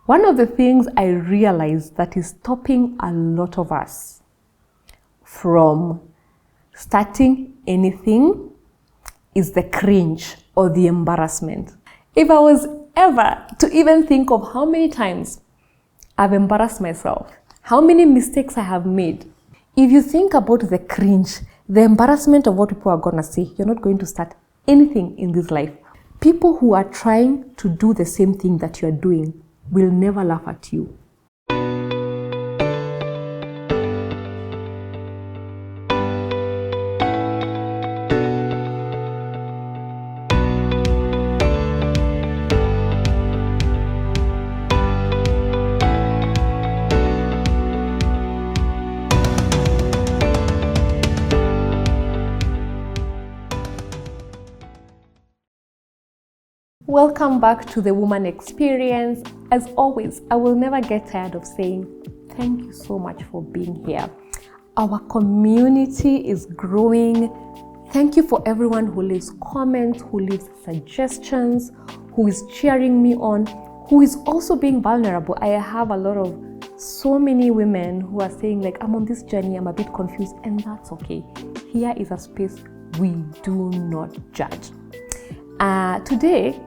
One of the things I realized that is stopping a lot of us from starting anything is the cringe or the embarrassment. If I was ever to even think of how many times I've embarrassed myself, how many mistakes I have made, if you think about the cringe, the embarrassment of what people are gonna say, you're not going to start anything in this life. People who are trying to do the same thing that you're doing will never laugh at you. Welcome back to the Woman Experience. As always, I will never get tired of saying thank you so much for being here. Our community is growing. Thank you for everyone who leaves comments, who leaves suggestions, who is cheering me on, who is also being vulnerable. I have so many women who are saying like, I'm on this journey, I'm a bit confused, and that's okay. Here is a space we do not judge. Today,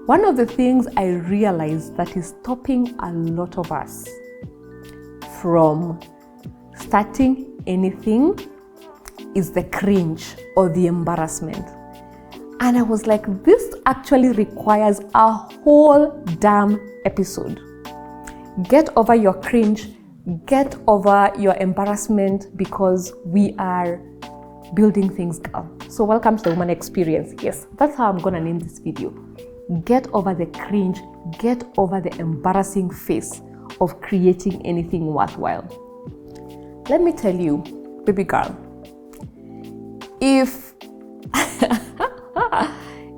one of the things I realized that is stopping a lot of us from starting anything is the cringe or the embarrassment. And I was like, this actually requires a whole damn episode. Get over your cringe, get over your embarrassment, because we are building things, girl. So welcome to the Woman Experience. Yes, that's how I'm gonna name this video. Get over the cringe, get over the embarrassing phase of creating anything worthwhile. Let me tell you, baby girl, if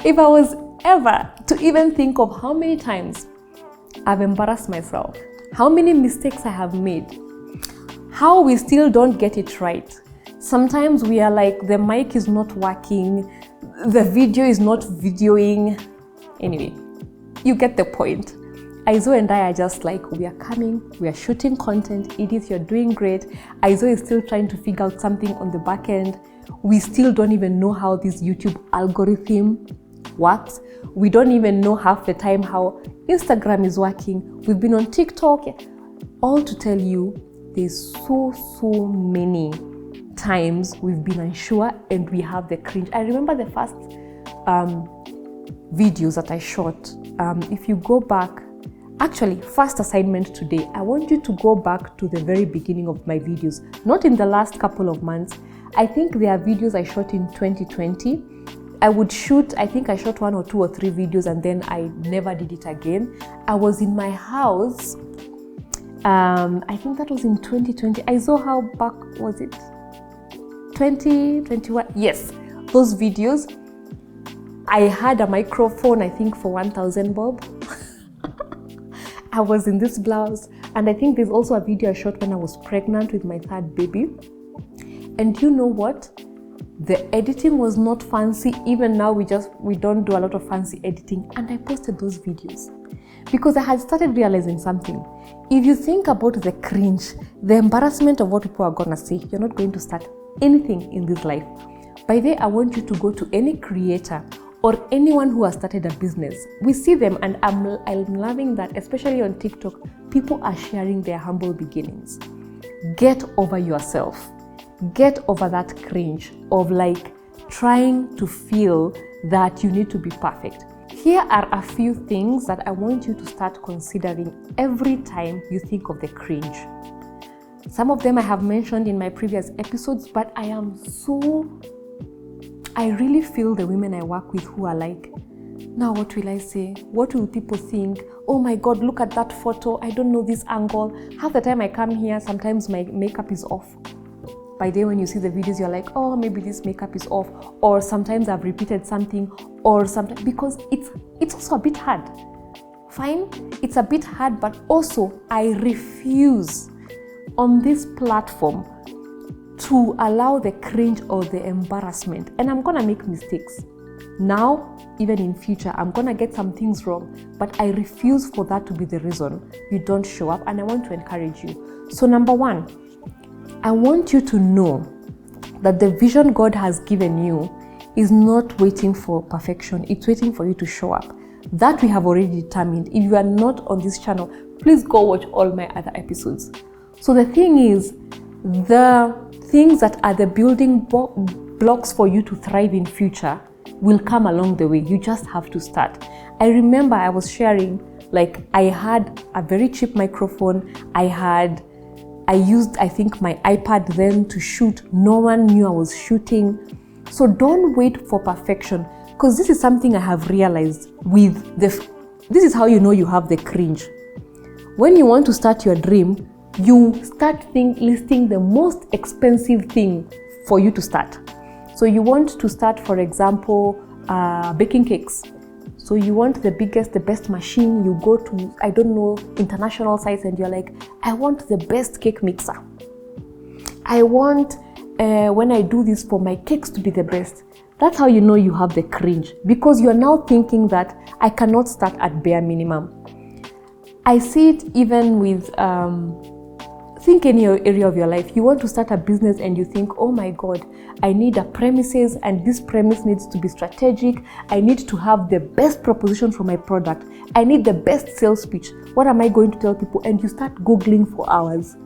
if I was ever to even think of how many times I've embarrassed myself, how many mistakes I have made, how we still don't get it right. Sometimes we are like, the mic is not working, the video is not videoing. Anyway, you get the point. Aizo and I are just like, we are coming, we are shooting content. Edith, you're doing great. Aizo is still trying to figure out something on the back end. We still don't even know how this YouTube algorithm works. We don't even know half the time how Instagram is working. We've been on TikTok. All to tell you, there's so many times we've been unsure and we have the cringe. I remember the first videos that I shot. If you go back, actually, first assignment today, I want you to go back to the very beginning of my videos, not in the last couple of months. I think there are videos I shot in 2020. I think I shot 1 or 2 or 3 videos and then I never did it again. I was in my house. I think that was in 2020. I saw how back was it? 2021. Yes, those videos. I had a microphone, I think for 1,000 bob. I was in this blouse, and I think there's also a video I shot when I was pregnant with my 3rd baby. And you know what? The editing was not fancy. Even now, we don't do a lot of fancy editing. And I posted those videos because I had started realizing something. If you think about the cringe, the embarrassment of what people are gonna say, you're not going to start anything in this life. By the way, I want you to go to any creator or anyone who has started a business. We see them, and I'm loving that, especially on TikTok, people are sharing their humble beginnings. Get over yourself. Get over that cringe of like trying to feel that you need to be perfect. Here are a few things that I want you to start considering every time you think of the cringe. Some of them I have mentioned in my previous episodes, but I really feel the women I work with who are like, now what will I say? What will people think? Oh my God, look at that photo. I don't know this angle. Half the time I come here, sometimes my makeup is off. By the way, when you see the videos, you're like, oh, maybe this makeup is off. Or sometimes I've repeated something, or sometimes, because it's also a bit hard. Fine, it's a bit hard, but also I refuse on this platform to allow the cringe or the embarrassment. And I'm gonna make mistakes. Now, even in future, I'm gonna get some things wrong, but I refuse for that to be the reason you don't show up, and I want to encourage you. So number one, I want you to know that the vision God has given you is not waiting for perfection, it's waiting for you to show up. That we have already determined. If you are not on this channel, please go watch all my other episodes. So the thing is, the things that are the building blocks for you to thrive in future will come along the way. You just have to start. I remember I was sharing, like, I had a very cheap microphone. I used, I think, my iPad then to shoot. No one knew I was shooting. So don't wait for perfection, because this is something I have realized with this is how you know you have the cringe. When you want to start your dream, you start listing the most expensive thing for you to start. So you want to start, for example, baking cakes. So you want the biggest, the best machine. You go to, I don't know, international sites, and you're like, I want the best cake mixer. I want, when I do this, for my cakes to be the best. That's how you know you have the cringe, because you're now thinking that I cannot start at bare minimum. I see it even with, think any area of your life. You want to start a business and you think, oh my God, I need a premises, and this premise needs to be strategic. I need to have the best proposition for my product. I need the best sales pitch. What am I going to tell people? And you start Googling for hours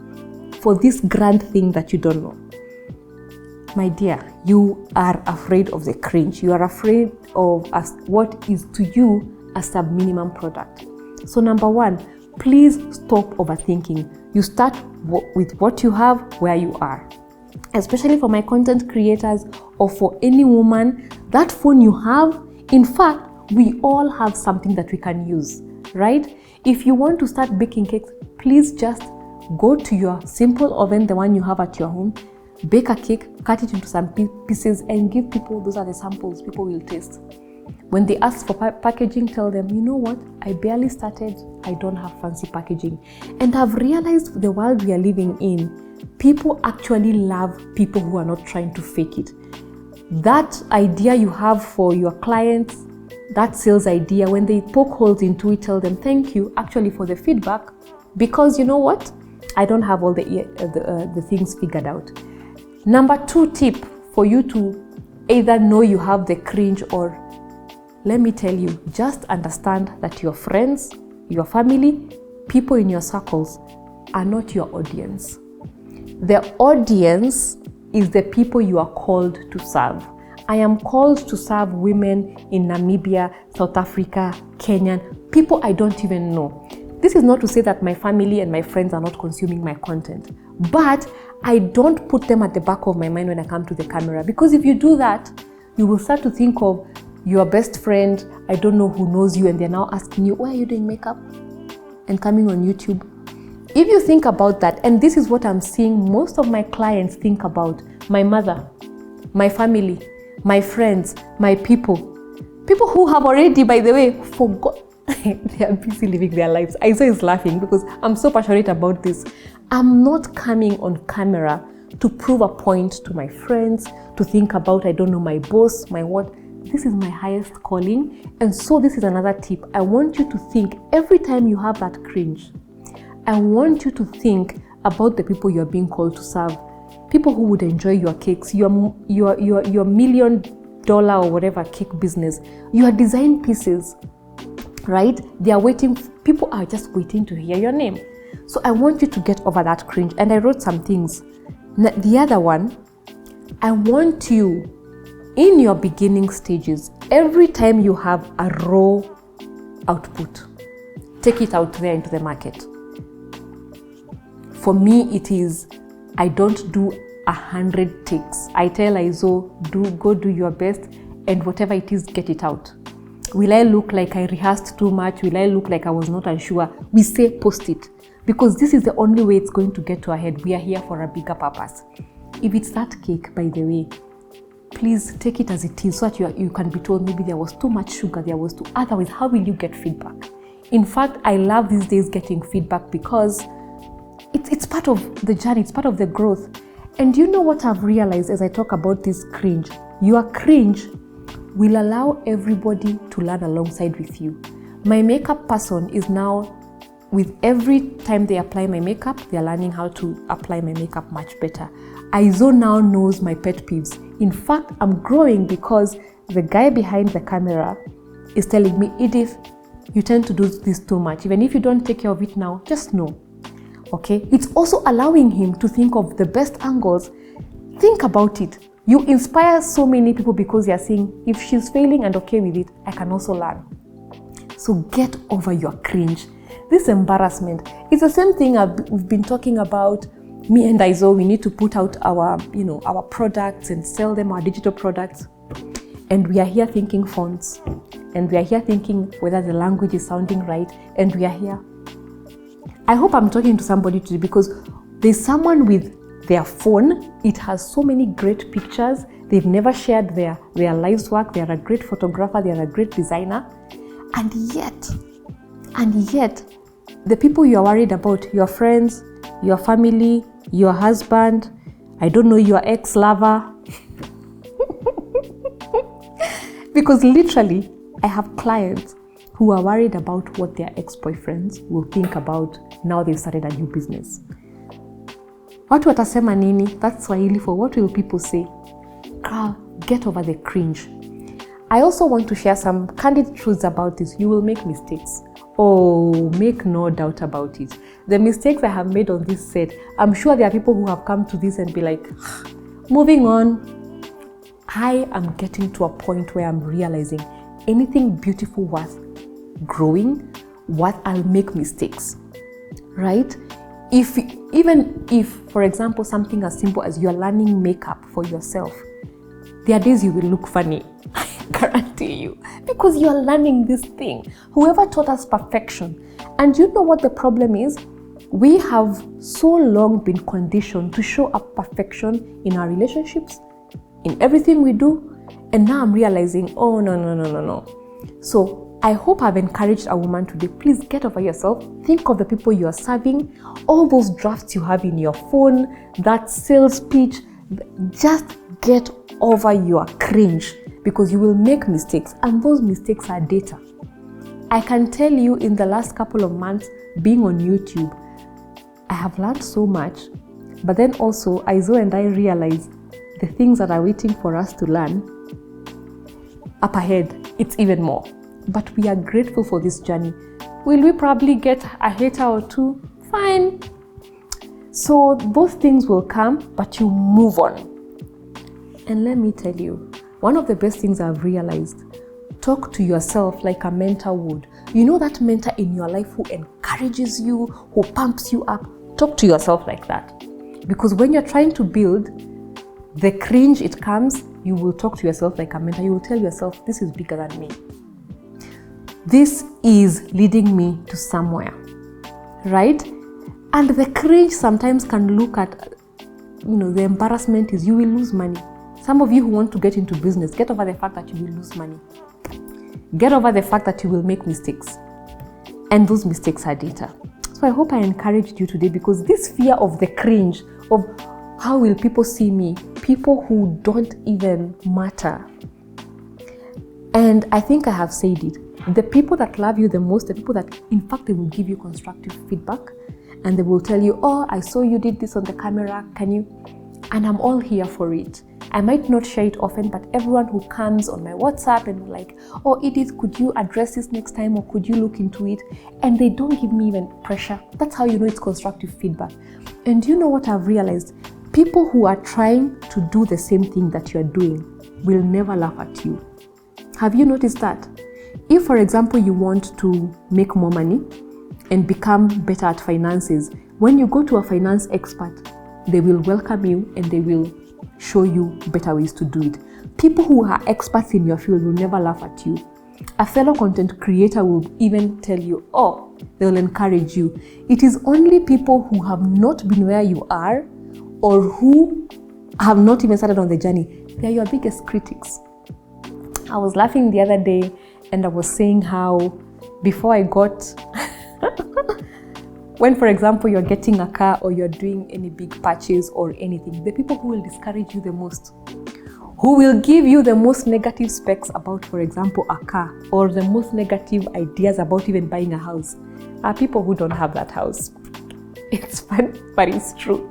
for this grand thing that you don't know. My dear, you are afraid of the cringe. You are afraid of what is to you a sub-minimum product. So number one, please stop overthinking. You start with what you have, where you are. Especially for my content creators, or for any woman, that phone you have, in fact, we all have something that we can use, right? If you want to start baking cakes, please just go to your simple oven, the one you have at your home, bake a cake, cut it into some pieces, and give people, those are the samples people will taste. When they ask for packaging, tell them, you know what, I barely started, I don't have fancy packaging. And I've realized the world we are living in, people actually love people who are not trying to fake it. That idea you have for your clients, that sales idea, when they poke holes into it, tell them thank you actually for the feedback, because you know what, I don't have all the things figured out. Number two tip for you to either know you have the cringe, or let me tell you, just understand that your friends, your family, people in your circles are not your audience. The audience is the people you are called to serve. I am called to serve women in Namibia, South Africa, Kenya, people I don't even know. This is not to say that my family and my friends are not consuming my content, but I don't put them at the back of my mind when I come to the camera, because if you do that, you will start to think of your best friend, I don't know who knows you, and they're now asking you, why are you doing makeup? And coming on YouTube. If you think about that, and this is what I'm seeing most of my clients think about, my mother, my family, my friends, my people who have already, by the way, forgot, they are busy living their lives. Isa is laughing because I'm so passionate about this. I'm not coming on camera to prove a point to my friends, to think about, I don't know, my boss, my what. This is my highest calling. And so this is another tip. I want you to think every time you have that cringe, I want you to think about the people you're being called to serve. People who would enjoy your cakes, your $1 million or whatever cake business, your design pieces, right? They are waiting, people are just waiting to hear your name. So I want you to get over that cringe. And I wrote some things. The other one, I want you, in your beginning stages, every time you have a raw output, take it out there into the market. For me, it is, I don't do 100 takes. I tell Izo, go do your best, and whatever it is, get it out. Will I look like I rehearsed too much? Will I look like I was not unsure? We say post it, because this is the only way it's going to get to our head. We are here for a bigger purpose. If it's that cake, by the way, please take it as it is, so that you can be told maybe there was too much sugar, there was too. Otherwise, how will you get feedback? In fact, I love these days getting feedback, because it's part of the journey, it's part of the growth. And you know what I've realized as I talk about this cringe? Your cringe will allow everybody to learn alongside with you. My makeup person is now, with every time they apply my makeup, they're learning how to apply my makeup much better. Aizo now knows my pet peeves. In fact, I'm growing because the guy behind the camera is telling me, Edith, you tend to do this too much. Even if you don't take care of it now, just know. Okay? It's also allowing him to think of the best angles. Think about it. You inspire so many people because you're saying, if she's failing and okay with it, I can also learn. So get over your cringe. This embarrassment is the same thing we've been talking about. Me and Aizo, we need to put out our products and sell them, our digital products. And we are here thinking fonts. And we are here thinking whether the language is sounding right. And we are here. I hope I'm talking to somebody today because there's someone with their phone. It has so many great pictures. They've never shared their life's work. They are a great photographer. They are a great designer. And yet, the people you are worried about, your friends, your family, your husband, I don't know, your ex-lover. Because literally, I have clients who are worried about what their ex-boyfriends will think about now they've started a new business. Watu watasema nini? That's Swahili for what will people say? Girl, get over the cringe. I also want to share some candid truths about this. You will make mistakes. Oh, make no doubt about it. The mistakes I have made on this set, I'm sure there are people who have come to this and be like, moving on. I am getting to a point where I'm realizing anything beautiful worth growing, I'll make mistakes, right? Even if, for example, something as simple as you're learning makeup for yourself, there are days you will look funny. I guarantee you, because you are learning this thing. Whoever taught us perfection. And you know what the problem is? We have so long been conditioned to show up perfection in our relationships, in everything we do. And now I'm realizing, oh, no. So I hope I've encouraged a woman today. Please get over yourself. Think of the people you are serving, all those drafts you have in your phone, that sales pitch. Just get over your cringe because you will make mistakes and those mistakes are data. I can tell you in the last couple of months being on YouTube, I have learned so much, but then also Aizo and I realized the things that are waiting for us to learn up ahead, it's even more. But we are grateful for this journey. Will we probably get a hater or two? Fine. So those things will come, but you move on. And let me tell you, one of the best things I've realized, talk to yourself like a mentor would. You know that mentor in your life who encourages you, who pumps you up? Talk to yourself like that. Because when you're trying to build, the cringe it comes, you will talk to yourself like a mentor. You will tell yourself, this is bigger than me. This is leading me to somewhere, right? And the cringe sometimes can look at, the embarrassment is you will lose money. Some of you who want to get into business, get over the fact that you will lose money. Get over the fact that you will make mistakes. And those mistakes are data. So I hope I encouraged you today because this fear of the cringe, of how will people see me, people who don't even matter. And I think I have said it. The people that love you the most, the people that, in fact, they will give you constructive feedback and they will tell you, oh, I saw you did this on the camera, can you? And I'm all here for it. I might not share it often, but everyone who comes on my WhatsApp and like, oh, Edith, could you address this next time or could you look into it? And they don't give me even pressure. That's how you know it's constructive feedback. And you know what I've realized? People who are trying to do the same thing that you're doing will never laugh at you. Have you noticed that? If, for example, you want to make more money and become better at finances, when you go to a finance expert, they will welcome you and they will show you better ways to do it. People who are experts in your field will never laugh at you. A fellow content creator will even tell you, oh, they will encourage you. It is only people who have not been where you are or who have not even started on the journey. They are your biggest critics. I was laughing the other day and I was saying how before I got, when, for example, you're getting a car or you're doing any big purchase or anything, the people who will discourage you the most, who will give you the most negative specs about, for example, a car, or the most negative ideas about even buying a house, are people who don't have that house. It's fun, but it's true.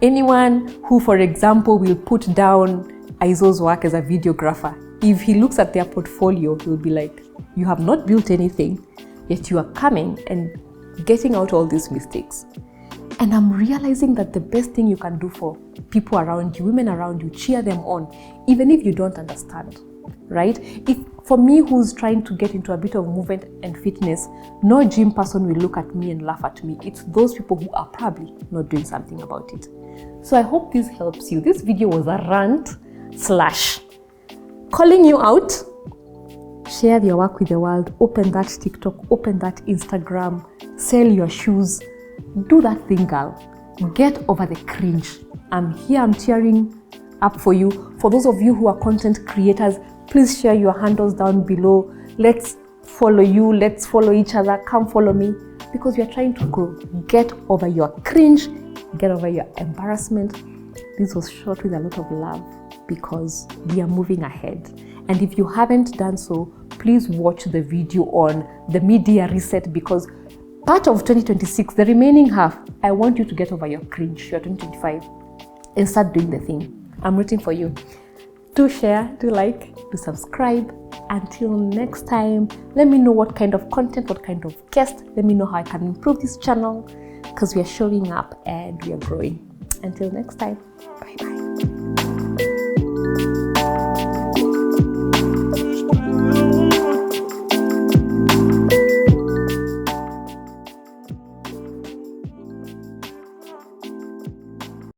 Anyone who, for example, will put down Aizo's work as a videographer, if he looks at their portfolio, he will be like, you have not built anything, yet you are coming and getting out all these mistakes. And I'm realizing that the best thing you can do for people around you, women around you, cheer them on, even if you don't understand, right? If for me, who's trying to get into a bit of movement and fitness, no gym person will look at me and laugh at me. It's those people who are probably not doing something about it. So I hope this helps you. This video was a rant / calling you out. Share your work with the world. Open that TikTok, open that Instagram, sell your shoes. Do that thing, girl. Get over the cringe. I'm here, I'm cheering up for you. For those of you who are content creators, please share your handles down below. Let's follow you, let's follow each other. Come follow me, because we are trying to grow. Get over your cringe, get over your embarrassment. This was shot with a lot of love because we are moving ahead. And if you haven't done so, please watch the video on the media reset, because part of 2026, the remaining half, I want you to get over your cringe, your 2025, and start doing the thing. I'm rooting for you. Do share, do like, do subscribe. Until next time, let me know what kind of content, what kind of guest. Let me know how I can improve this channel, because we are showing up and we are growing. Until next time, bye-bye.